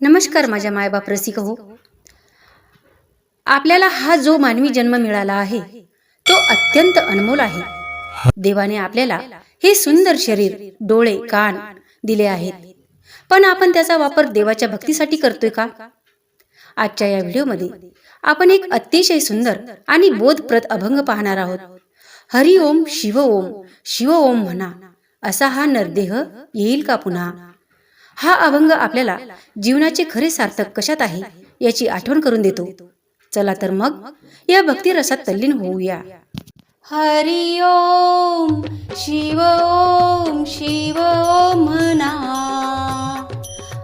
नमस्कार माझ्या मायबाप रसिक हो. आपल्याला हा जो मानवी जन्म मिळाला आहे तो अत्यंत अनमोल आहे. देवाने आपल्याला हे सुंदर शरीर, डोळे, कान दिले आहेत, पण आपण त्याचा वापर देवाच्या भक्तीसाठी करतोय का? आजच्या या व्हिडिओमध्ये आपण एक अतिशय सुंदर आणि बोधप्रद अभंग पाहणार आहोत. हरि ओम शिव ओम, शिव ओम म्हणा, असा हा नरदेह येईल का पुन्हा? हा अभंग आपल्याला जीवनाचे खरे सार्थक कशात आहे याची आठवण करून देतो. चला तर मग या भक्ती रसात तल्लीन होऊया. हरि ओम शिव ओम, शिव ओम म्हणा,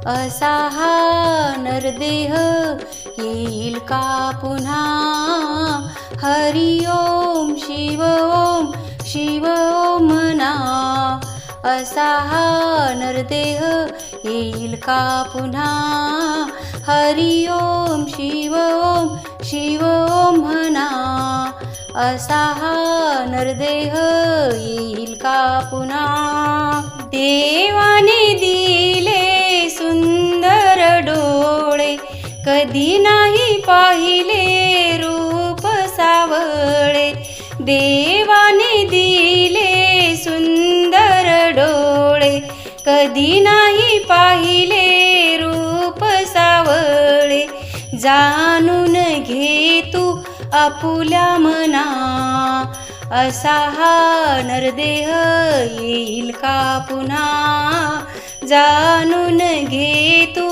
असा हा नरदेह येईल का पुन्हा? हरि ओम शिव ओम, शिव ओम म्हणा, असा हा नरदेह येईल का पुन्हा? हरि ओम शिव ओम, शिव ओम म्हणा, असा हा नरदेह येईल का पुन्हा? देवाने दिले सुंदर डोळे, कधी नाही पाहिले रूप सावळे. देवाने दिले सुंदर डोळे, कधी नाही पाहिले रूप सावळे. जाणून घे तू आपुल्या मना, असा हा नरदेह येईल का पुन्हा? जाणून घे तू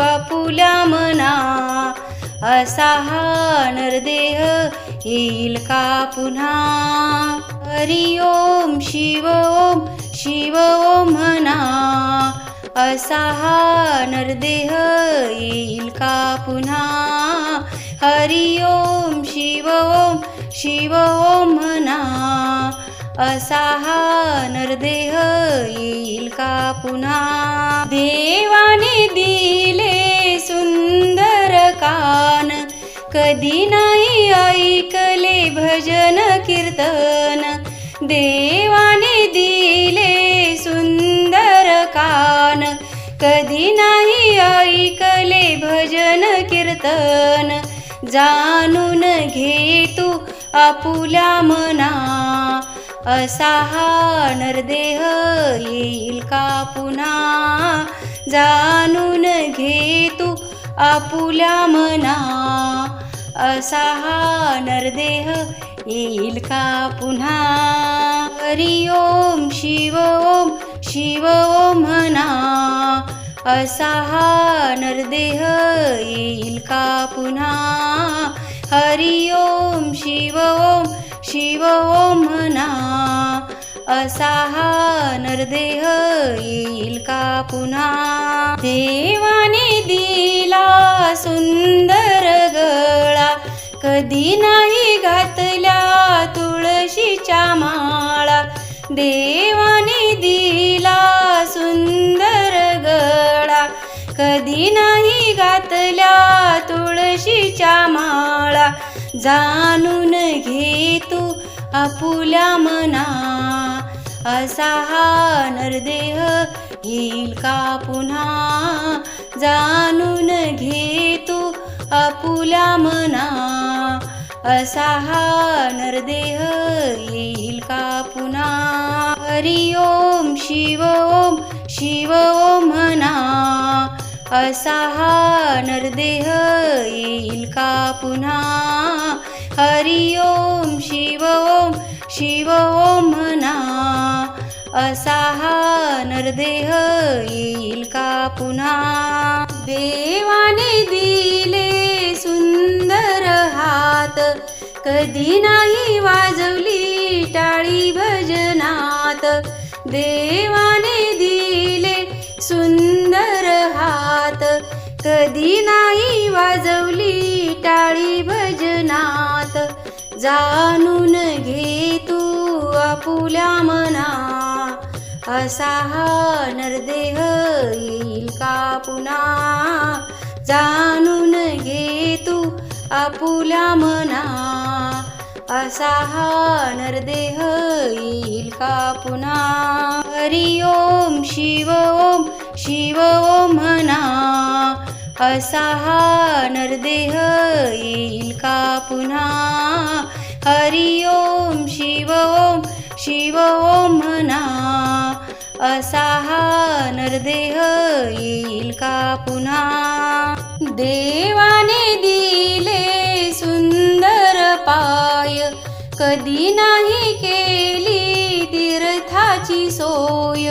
आपुल्या मना, असा हा नरदेह येईल का पुन्हा? हरि ओम शिव ओम, शिव ओम म्हणा, असा हा नरदेह येईल का पुन्हा? हरि ओम शिव ओम, शिव ओम म्हणा, असा हा नरदेह येईल का पुन्हा? देवाने दिले सुंदर कान, कधी नाही ऐकले भजन कीर्तन. देवाने दिले सुंदर कान, कधी नाही ऐकले भजन कीर्तन. जाणून घे तू आपुल्या मना, असा हा नरदेह येईल का पुन्हा? जाणून घे तू आपुल्या मना, असा हा नरदेह येईल का पुन्हा? हरि ओम शिव ओम, शिव ओम म्हणा, असा हा नरदेह येईल का पुन्हा? हरि ओम शिव ओम, शिव ओम म्हणा, असा हा नरदेह येईल का पुन्हा? देवाने दिला सुंदर गळा, कधी नाही घातल्या तुळशीच्या माळा. देवाने दिला सुंदर गळा, कधी नाही घातल्या तुळशीच्या माळा. जाणून घे तू आपुल्या मना, असा हा नरदेह येईल का पुन्हा? जाणून घे तू आपुल्या मना, असा हा नरदेह येईल का पुन्हा? हरि ओम शिव ओम, शिव ओम म्हणा, असा हा नरदेह येईल का पुन्हा? हरि ओम शिव ओम, शिव ओम म्हणा, असा हा नरदेह येईल का पुन्हा? देवाने दिले सुंदर हात, कधी नाही वाजवली टाळी भजनात. देवाने दिले सुंदर हात, कधी नाही वाजवली टाळी भजनात. जाणून घे तू आपुल्या मना, असा हा नरदेह येईल का पुन्हा? जाणून घे तू आपुल्या मना, असा हा नरदेह येईल का पुन्हा? हरि ओम शिव ओम, शिव ओम म्हणा, असा हा नरदेह येईल का पुन्हा. हरि ओम शिव ओम म्हणा. असा हा नरदेह येईल का पुन्हा. देवाने दिले सुंदर पाय, कधी नाही केली तीर्थाची सोय.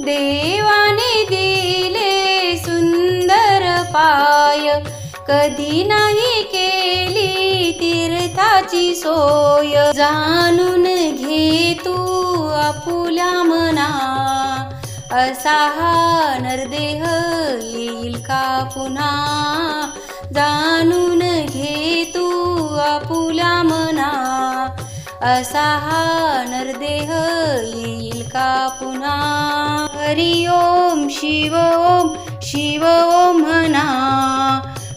देवाने दिले सुंदर पाय, कधी नाही केली तीर्थाची सोय. जाणून घे तू आपुल्या मना. असा हा नरदेह येईल का पुन्हा. जाणून घे तू आपुल्या मना. असा हा नरदेह येईल का पुन्हा. हरि ओम शिव ओम म्हणा.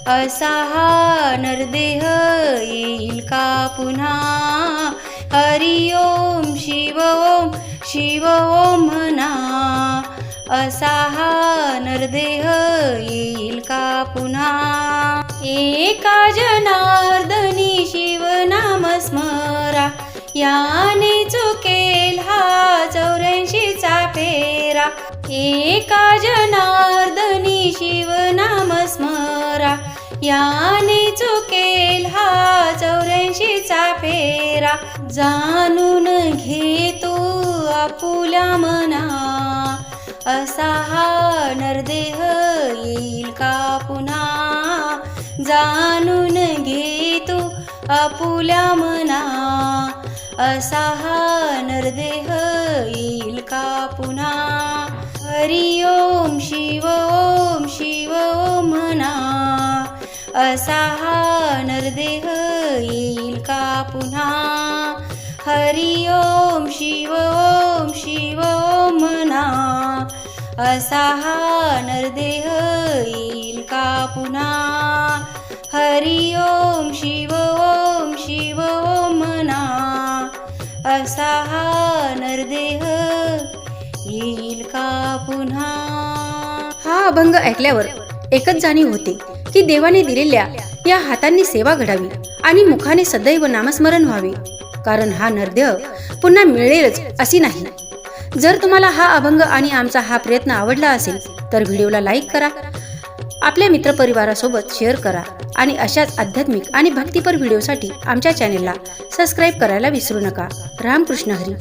असा हा नरदेह येईल का पुन्हा. हरि ओम शिव ओम म्हणा. असा हा नरदेह येईल का पुन्हा. एका जनार्दनी शिवनाम स्मरा, याने चुकेल हा 84चा फेरा. एका जनार्दनी शिवनाम स्मरा, याने चुकेल हा 84चा फेरा. जाणून घे तू आपुल्या मना. असा हा नरदेह येईल का पुन्हा. जाणून घे तू आपुल्या मना. असा हा नरदेह येईल का पुन्हा. हरि ओम शिव ओम म्हणा. असा हा नरदेह येईल का पुन्हा. हरि ओम शिव ओम म्हणा. असा हा नरदेह येईल का पुन्हा. हरि ओम शिव ओम म्हणा. असा हा नरदेह येईल का पुन्हा. हा अभंग ऐकल्यावर एकच जाणीव होते की देवाने दिलेल्या या हातांनी सेवा घडावी आणि मुखाने सदैव नामस्मरण व्हावे, कारण हा नरदेह पुन्हा मिळेलच अशी नाही. जर तुम्हाला हा अभंग आणि आमचा हा प्रयत्न आवडला असेल तर व्हिडिओला लाईक करा, आपल्या मित्रपरिवारासोबत शेअर करा आणि अशाच आध्यात्मिक आणि भक्तिपर व्हिडिओसाठी आमच्या चॅनेलला सबस्क्राईब करायला विसरू नका. रामकृष्ण हरी.